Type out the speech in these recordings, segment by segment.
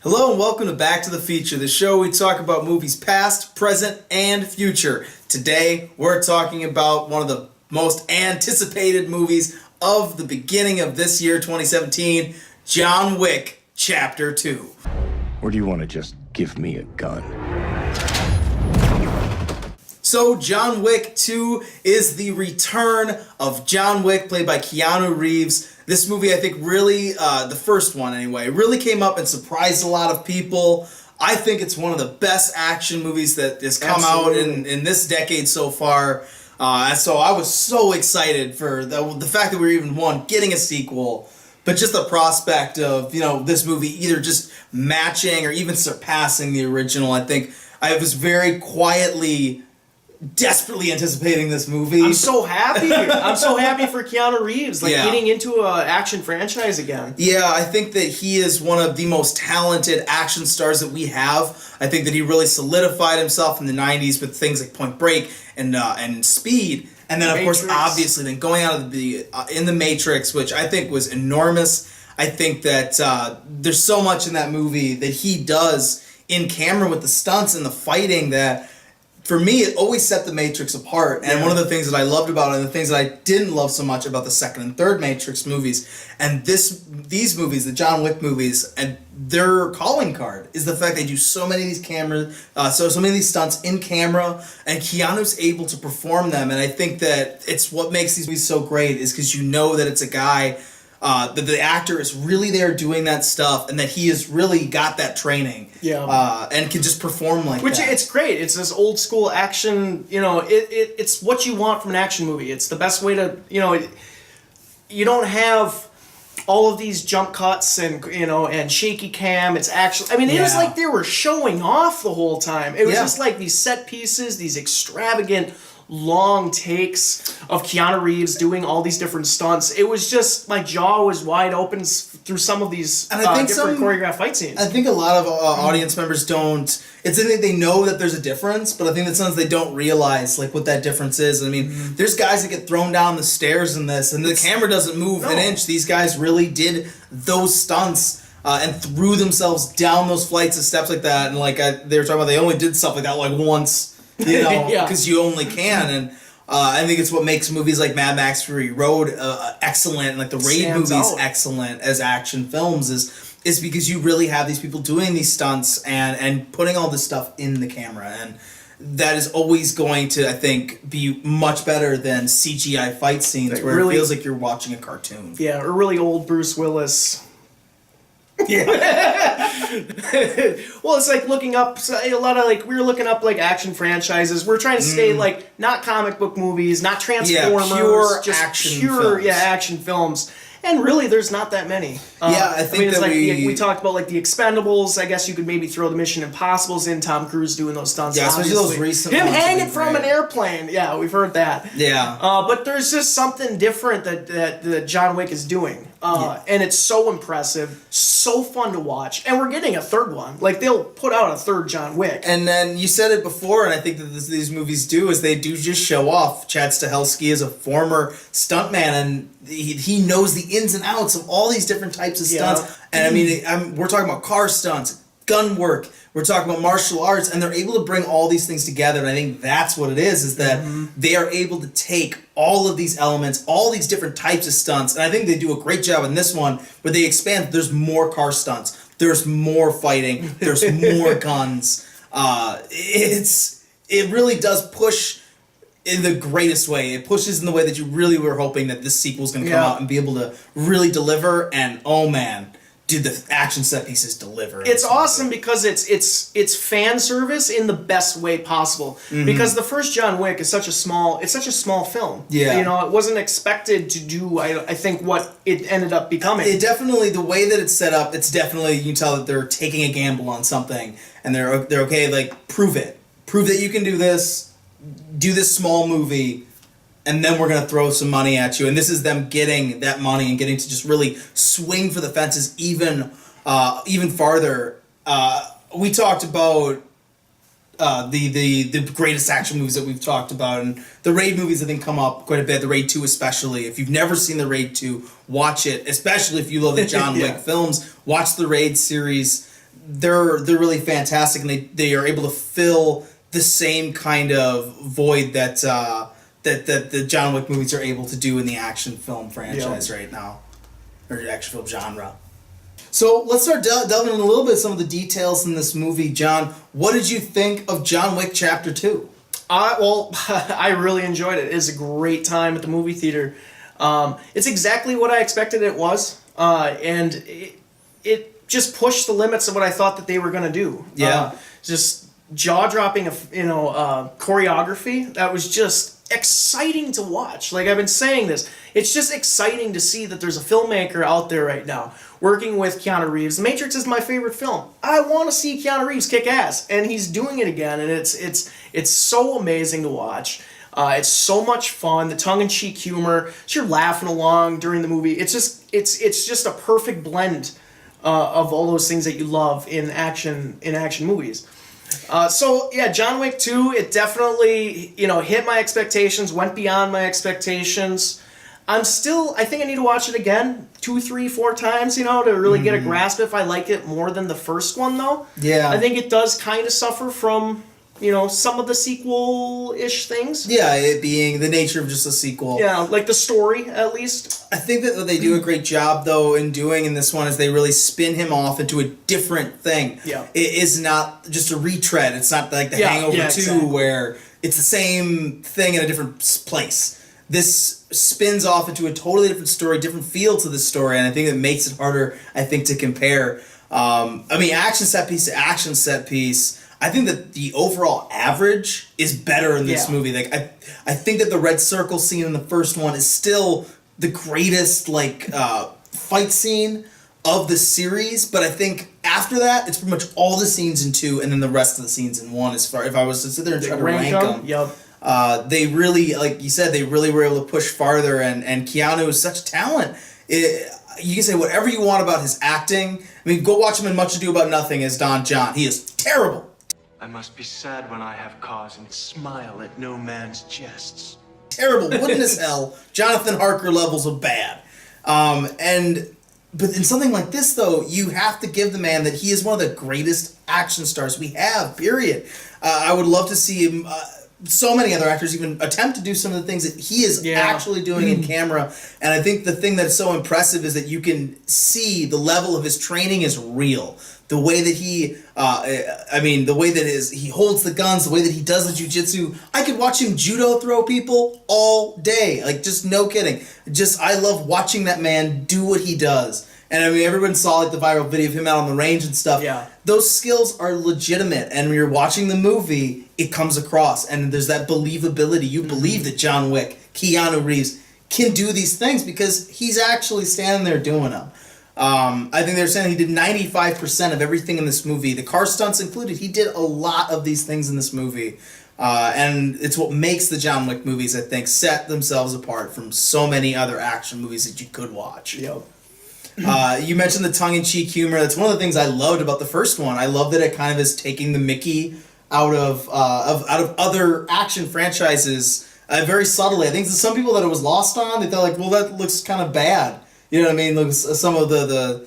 Hello and welcome to Back to the Feature, the show we talk about movies past, present, and future. Today, we're talking about one of the most anticipated movies of the beginning of this year, 2017, John Wick, Chapter 2. Or do you want to just give me a gun? So, John Wick 2 is the return of John Wick, played by Keanu Reeves. This movie, I think, really, the first one anyway, really came up and surprised a lot of people. I think it's one of the best action movies that has come out in this decade so far. So I was so excited for the fact that we were even, getting a sequel, but just the prospect of, this movie either just matching or even surpassing the original. I think I was very quietly desperately anticipating this movie. I'm so happy. I'm so happy for Keanu Reeves, getting into an action franchise again. Yeah, I think that he is one of the most talented action stars that we have. I think that he really solidified himself in the 90s with things like Point Break and Speed. And then, of course, obviously, then going out of in the Matrix, which I think was enormous. I think that there's so much in that movie that he does in camera with the stunts and the fighting that, for me, it always set the Matrix apart. And one of the things that I loved about it, and the things that I didn't love so much about the second and third Matrix movies, and these movies, the John Wick movies, and their calling card is the fact they do so many of these so many of these stunts in camera, and Keanu's able to perform them. And I think that it's what makes these movies so great is because you know that it's a guy, that the actor is really there doing that stuff, and that he has really got that training, and can just perform like that. Which it's great. It's this old school action. It's what you want from an action movie. It's the best way to. You don't have all of these jump cuts and shaky cam. It's actually. I mean, it was like they were showing off the whole time. It was just like these set pieces, these extravagant long takes of Keanu Reeves doing all these different stunts. It was just, my jaw was wide open through some of these different choreographed fight scenes. I think a lot of audience members don't, it's that they know that there's a difference, but I think that sometimes they don't realize what that difference is. I mean, there's guys that get thrown down the stairs in this, and the camera doesn't move an inch. These guys really did those stunts and threw themselves down those flights of steps like that, and they were talking about, they only did stuff like that once, because you only can. And I think it's what makes movies like Mad Max Fury Road excellent, and the Raid movies excellent as action films, is because you really have these people doing these stunts and putting all this stuff in the camera, and that is always going to, I think, be much better than CGI fight scenes where it feels like you're watching a cartoon. Yeah, or really old Bruce Willis. Yeah. Well, it's like looking up a lot of we were looking up action franchises. We're trying to stay not comic book movies, not Transformers, pure just action films. films. Action films. And really, there's not that many. I think it's that we talked about the Expendables. I guess you could maybe throw the Mission Impossibles in. Tom Cruise doing those stunts. Yeah, especially those recent Him ones hanging from an airplane. Yeah, we've heard that. Yeah. But there's just something different that John Wick is doing. And it's so impressive, so fun to watch. And we're getting a third one. They'll put out a third John Wick. And then you said it before, and I think that these movies do, is they do just show off. Chad Stahelski is a former stuntman, and he knows the ins and outs of all these different types of stunts. And I mean, we're talking about car stunts, gun work, we're talking about martial arts, and they're able to bring all these things together. And I think that's what it is that they are able to take all of these elements, all these different types of stunts, and I think they do a great job in this one where they expand. There's more car stunts, there's more fighting, there's more guns. It really does push in the greatest way. It pushes in the way that you really were hoping that this sequel's going to come out and be able to really deliver. And oh man, dude, the action set pieces deliver. It's awesome because it's fan service in the best way possible. Because the first John Wick is such a small film. Yeah, it wasn't expected to do I think what it ended up becoming. It definitely, the way that it's set up, it's definitely, you can tell that they're taking a gamble on something, and they're okay. Prove that you can do this. Do this small movie, and then we're going to throw some money at you. And this is them getting that money and getting to just really swing for the fences even farther. We talked about the greatest action movies that we've talked about, and the Raid movies I think come up quite a bit, the Raid 2 especially. If you've never seen the Raid 2, watch it, especially if you love the John Wick films. Watch the Raid series. they're really fantastic, and they are able to fill the same kind of void that that the John Wick movies are able to do in the action film franchise right now, or action film genre. So let's start delving in a little bit of some of the details in this movie. John, what did you think of John Wick Chapter 2? Well, I really enjoyed it. It was a great time at the movie theater. It's exactly what I expected it was, and it just pushed the limits of what I thought that they were going to do. Yeah. Just jaw-dropping, choreography that was just exciting to watch. Like I've been saying this, it's just exciting to see that there's a filmmaker out there right now working with Keanu Reeves. The Matrix is my favorite film. I want to see Keanu Reeves kick ass, and he's doing it again, and it's so amazing to watch. It's so much fun. The tongue-in-cheek humor, so you're laughing along during the movie. It's just a perfect blend of all those things that you love in action movies. So yeah, John Wick 2, it definitely, hit my expectations, went beyond my expectations. I think I need to watch it again 2, 3, 4 times, to really get a grasp if I like it more than the first one, though. Yeah. I think it does kind of suffer from, some of the sequel-ish things. Yeah, it being the nature of just a sequel. Yeah, like the story, at least. I think that what they do a great job, though, in doing in this one is they really spin him off into a different thing. Yeah. It is not just a retread. It's not like The Hangover 2, exactly. where it's the same thing in a different place. This spins off into a totally different story, different feel to the story, and I think it makes it harder, to compare. Action set piece to action set piece, I think that the overall average is better in this movie. Like I think that the red circle scene in the first one is still the greatest fight scene of the series, but I think after that it's pretty much all the scenes in 2 and then the rest of the scenes in 1. As far if I was to sit there and try to rank them, Yep. they really, like you said, they really were able to push farther, and Keanu is such talent. You can say whatever you want about his acting. Go watch him in Much Ado About Nothing as Don John. He is terrible. I must be sad when I have cause and smile at no man's jests. Terrible, wooden as hell, Jonathan Harker levels of bad. But in something like this, though, you have to give the man that he is one of the greatest action stars we have, period. I would love to see him, so many other actors even attempt to do some of the things that he is actually doing in camera. And I think the thing that's so impressive is that you can see the level of his training is real. The way that he, he holds the guns, the way that he does the jiu-jitsu. I could watch him judo throw people all day. Just no kidding. I love watching that man do what he does. And everyone saw the viral video of him out on the range and stuff. Yeah. Those skills are legitimate. And when you're watching the movie, it comes across. And there's that believability. You believe that John Wick, Keanu Reeves, can do these things because he's actually standing there doing them. I think they're saying he did 95% of everything in this movie, the car stunts included. He did a lot of these things in this movie, and it's what makes the John Wick movies, I think, set themselves apart from so many other action movies that you could watch. Yep. You mentioned the tongue-in-cheek humor. That's one of the things I loved about the first one. I love that it kind of is taking the Mickey out of other action franchises very subtly. I think some people that it was lost on, they thought that looks kind of bad. You know what I mean? Like some of the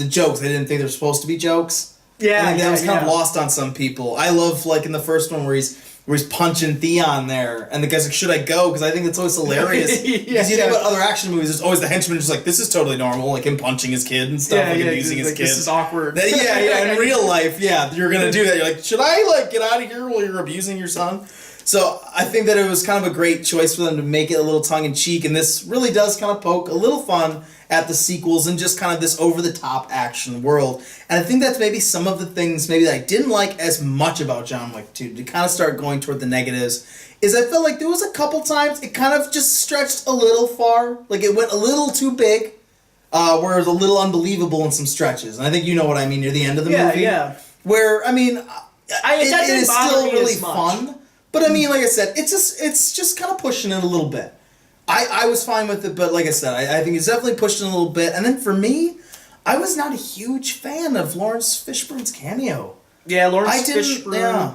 jokes, they didn't think they were supposed to be jokes. Yeah, I think that was kind of lost on some people. I love in the first one where he's punching Theon there, and the guy's like, "Should I go?" Because I think it's always hilarious. Because you think about other action movies, there's always the henchman just like, "This is totally normal," like him punching his kid and stuff, and abusing his kid. This is awkward. In real life, you're gonna do that. You're like, "Should I get out of here while you're abusing your son?" So I think that it was kind of a great choice for them to make it a little tongue-in-cheek, and this really does kind of poke a little fun at the sequels and just kind of this over-the-top action world. And I think that's maybe some of the things maybe that I didn't like as much about John Wick 2, to kind of start going toward the negatives, is I felt like there was a couple times it kind of just stretched a little far. Like it went a little too big, where it was a little unbelievable in some stretches. And I think you know what I mean near the end of the movie. Yeah. Where, it is still really much. fun. But like I said, it's just kind of pushing it a little bit. I was fine with it, but like I said, I think it's definitely pushed it a little bit. And then for me, I was not a huge fan of Lawrence Fishburne's cameo. Yeah, Lawrence Fishburne.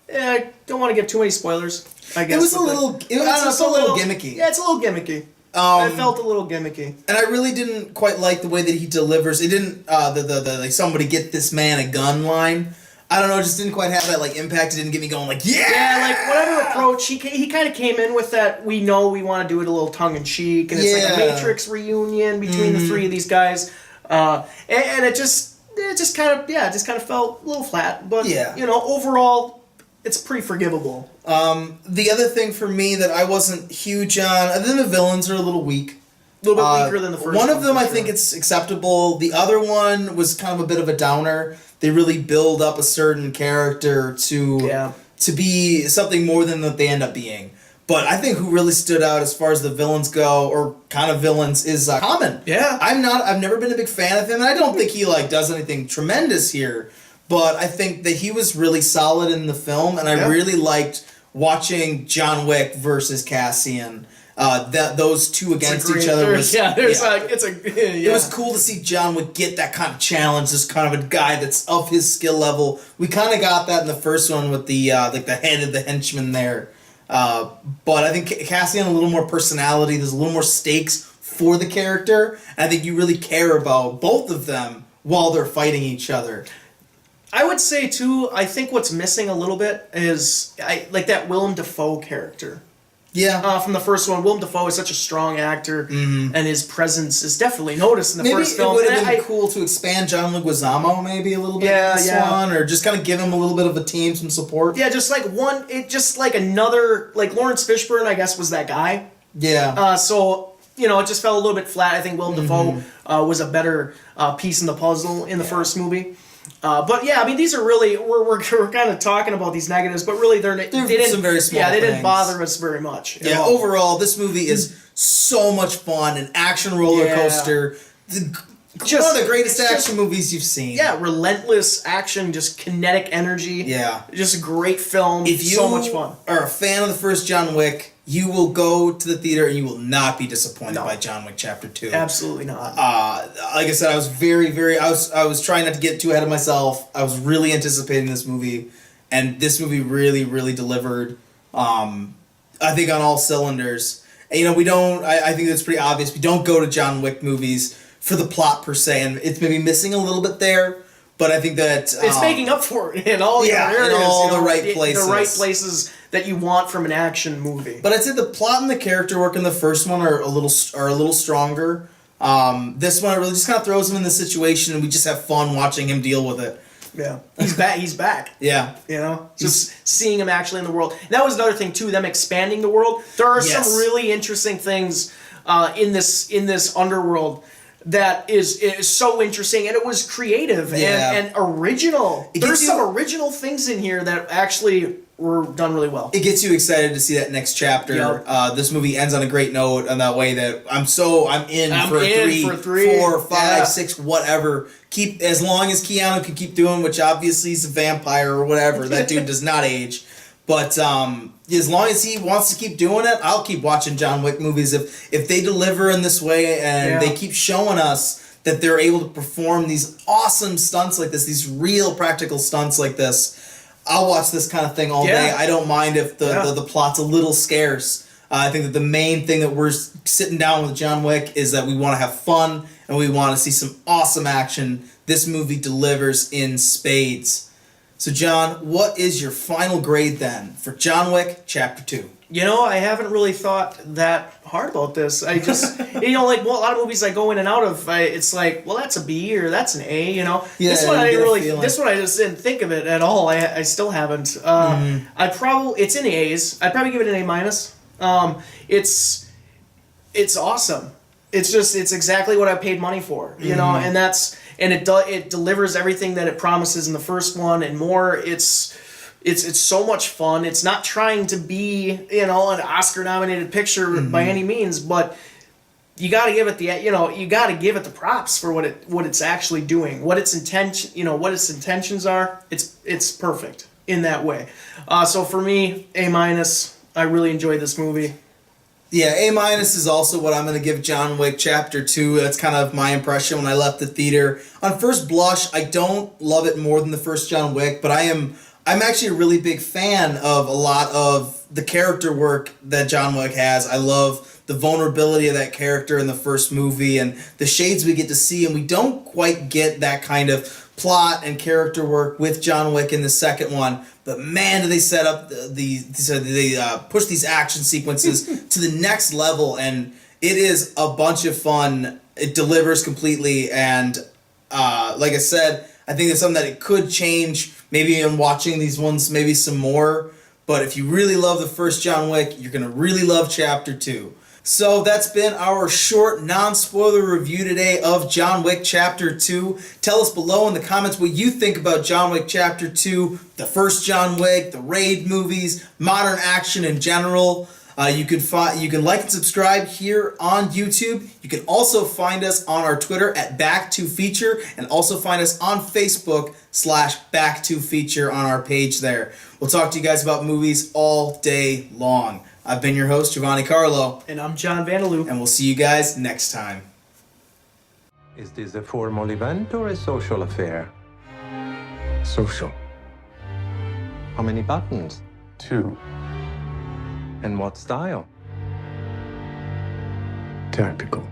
Yeah, I don't want to give too many spoilers, I guess. It was a little gimmicky. Yeah, it's a little gimmicky. It felt a little gimmicky. And I really didn't quite like the way that he delivers. It didn't the like somebody get this man a gun line. I don't know, it just didn't quite have that like impact. It didn't get me going like, yeah! Yeah, like whatever approach, he kind of came in with that, we know we want to do it a little tongue-in-cheek, and it's like a Matrix reunion between the three of these guys. And it just kind of felt a little flat. But, overall, it's pretty forgivable. The other thing for me that I wasn't huge on, other than the villains are a little weak. A little bit weaker than the first one. One of them, I think it's acceptable. The other one was kind of a bit of a downer. They really build up a certain character to be something more than that they end up being. But I think who really stood out as far as the villains go, or kind of villains, is Common. Yeah. I've never been a big fan of him, and I don't think he does anything tremendous here. But I think that he was really solid in the film, and I really liked watching John Wick versus Cassian. Those two against each other was it was cool to see John Wick get that kind of challenge, this kind of a guy that's of his skill level. We kind of got that in the first one with the the head of the henchman there, but I think Cassian a little more personality. There's a little more stakes for the character, and I think you really care about both of them while they're fighting each other. I would say too, I think what's missing a little bit is like that Willem Dafoe character. Yeah. From the first one, Willem Dafoe is such a strong actor, and his presence is definitely noticed in the first film. Maybe it would have been cool to expand John Leguizamo maybe a little bit in this one, or just kind of give him a little bit of a team, some support. Yeah, just like another, like Lawrence Fishburne, I guess, was that guy. Yeah. So, it just fell a little bit flat. I think Willem Dafoe was a better piece in the puzzle in the first movie. But yeah, I mean, these are really we're kind of talking about these negatives, but really they didn't some very small they didn't things. bother us very much. Yeah, overall, this movie is so much fun, an action roller coaster. One of the greatest action movies you've seen. Yeah, relentless action, just kinetic energy. Yeah, just a great film. If you so much fun. Are a fan of the first John Wick, you will go to the theater and you will not be disappointed by John Wick Chapter 2. Absolutely not. Like I said, I was I was trying not to get too ahead of myself. I was really anticipating this movie, and this movie really, really delivered. I think on all cylinders. And, I think it's pretty obvious. We don't go to John Wick movies for the plot per se, and it's maybe missing a little bit there. But I think that it's making up for it in all the other areas, in all the right places. The right places that you want from an action movie. But I'd say the plot and the character work in the first one are a little stronger. This one, it really just kind of throws him in the situation, and we just have fun watching him deal with it. Yeah, he's back. He's back. Yeah, just seeing him actually in the world. And that was another thing too. Them expanding the world. There are some really interesting things in this underworld that is so interesting, and it was creative and original. There's some original things in here that actually were done really well. It gets you excited to see that next chapter. Yep. This movie ends on a great note, in that way that I'm in for 3, 4, 5, 6, whatever. As long as Keanu can keep doing, which obviously he's a vampire or whatever. That dude does not age. But as long as he wants to keep doing it, I'll keep watching John Wick movies. If they deliver in this way and they keep showing us that they're able to perform these awesome stunts like this, these real practical stunts like this, I'll watch this kind of thing all day. I don't mind if the plot's a little scarce. I think that the main thing that we're sitting down with John Wick is that we want to have fun and we want to see some awesome action. This movie delivers in spades. So, John, what is your final grade then for John Wick Chapter 2? I haven't really thought that hard about this. I just, a lot of movies I go in and out of, it's like, well, that's a B or that's an A, Yeah, this one this one I just didn't think of it at all. I still haven't. It's in the A's. I'd probably give it an A minus. It's awesome. It's exactly what I paid money for, and it delivers everything that it promises in the first one and more. It's so much fun. It's not trying to be, an Oscar-nominated picture by any means, but you got to give it the props for what it's actually doing, what its intentions are. It's perfect in that way. So for me, A minus. I really enjoyed this movie. Yeah, A minus is also what I'm going to give John Wick Chapter 2. That's kind of my impression when I left the theater. On first blush, I don't love it more than the first John Wick, but I'm actually a really big fan of a lot of the character work that John Wick has. I love the vulnerability of that character in the first movie and the shades we get to see, and we don't quite get that kind of plot and character work with John Wick in the second one. But man, do they set up they push these action sequences to the next level, and it is a bunch of fun. It delivers completely, and like I said, I think it's something that it could change maybe in watching these ones maybe some more. But if you really love the first John Wick, you're going to really love Chapter 2. So that's been our short, non-spoiler review today of John Wick Chapter 2. Tell us below in the comments what you think about John Wick Chapter 2, the first John Wick, the Raid movies, modern action in general. You can like and subscribe here on YouTube. You can also find us on our Twitter at BacktoFeature, and also find us on Facebook /BacktoFeature on our page there. We'll talk to you guys about movies all day long. I've been your host, Giovanni Carlo. And I'm John Vanderloo. And we'll see you guys next time. Is this a formal event or a social affair? Social. How many buttons? 2. And what style? Tactical.